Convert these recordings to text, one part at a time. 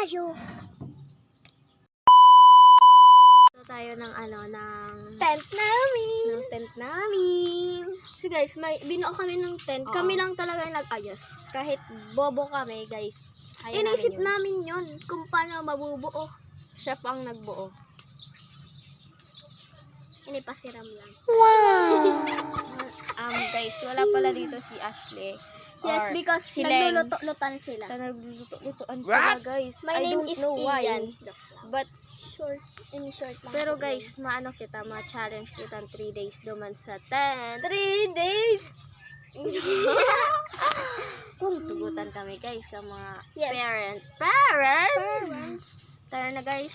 tayo. So tayo ng Tent namin. ng tent namin. So guys, may binuo kami ng tent. Oo. Kami lang talaga yung nag-ayos. Kahit bobo kami, guys. Kaya Inisip namin yun. namin yun kung paano mabubuo. Siya pa ang nagbuo. Inipasiram lang. Guys, wala pala dito si Ashley. Yes, Or because si Leng. nagluluto-lutan sila. Nagluluto-lutoan sila, guys. My I name don't is know why. Ian. But, Short. In short lang. pero guys, ma-challenge kita 3 days duman sa tent. 3 days. Kung tugutan kami, guys, ka mga Yes. parents. Tara na, guys.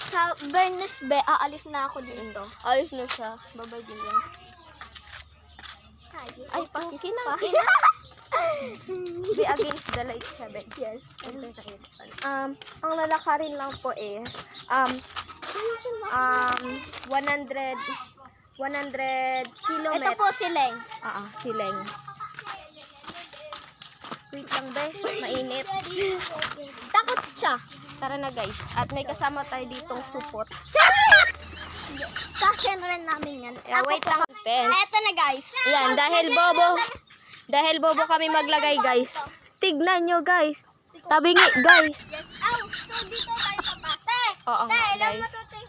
Sa Bernes Be, aalis na ako dito. Alis na siya. Bye-bye din yan. Ay, pakikinang. Be against the light 7. Yes. Ang lalakarin lang po is 100 kilometers. Ito po si Leng. Sileng. Wait lang, be. Mainit. Takot siya. Tara na, guys. At may kasama tayo ditong support. Kasyan rin namin yan. Wait lang. Eto na guys. Yan, dahil bobo kami maglagay, guys. Tignan nyo, guys. Tabingi, guys. Yes. Ow, so dito tayo sa pate. Oo nga, Ilang guys. matuting.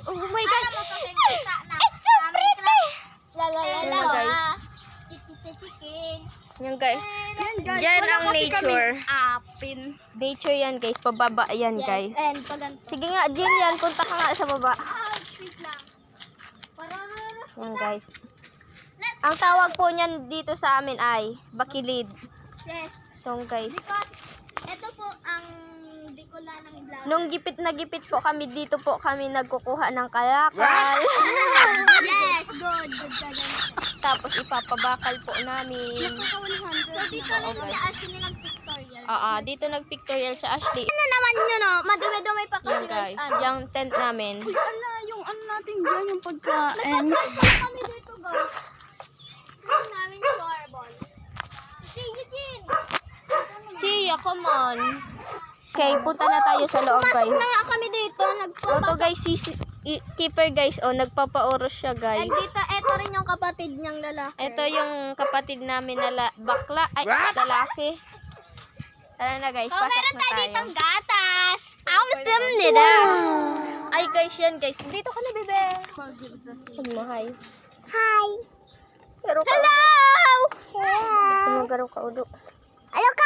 Oh my God. Kita na. It's so pretty. Yan, guys. Chikin. Yan, guys. Yan ang nature. Apin. Nature yan, guys. Pababa yan, guys. Yes, and paganto. Sige nga, Jillian, punta ka nga sa baba. Wait lang. Yan, guys. Ang tawag po niyan dito sa amin ay bakilid. Yes. So, guys. Because ito po ang dikula ng vlog. Nung gipit na gipit po kami dito po kami nagkukuha ng kalakal. Yes, good. Tapos ipapabakal po namin. So dito na si Ashley nag-pictorial. Dito nag-pictorial sa Ashley. Ano naman yun, no? Madumi-dumi pa kasi Yan, guys. Ano? Yung tent namin. Yung ano natin dyan, yung pagkain. Nagpapagpag kami dito, guys. Yung namin shoreball. Si Eugene! Siya, come on. Okay, punta na tayo sa loob, guys. Pumasok na nga kami dito. Ito, guys, si keeper, guys. Nagpapa-oros siya, guys. And dito, eto rin yung kapatid niyang lalaki. Ito yung kapatid namin na bakla. Ay, lalaki. Tara na, guys. So, Pasok meron na tayo tayo. ditong gatas. Awesome nila. Ay, guys, yan, guys. Dito ka na, bebe. Hi. Hi! Pero Hello! Ano garo ka udo? Hello ka!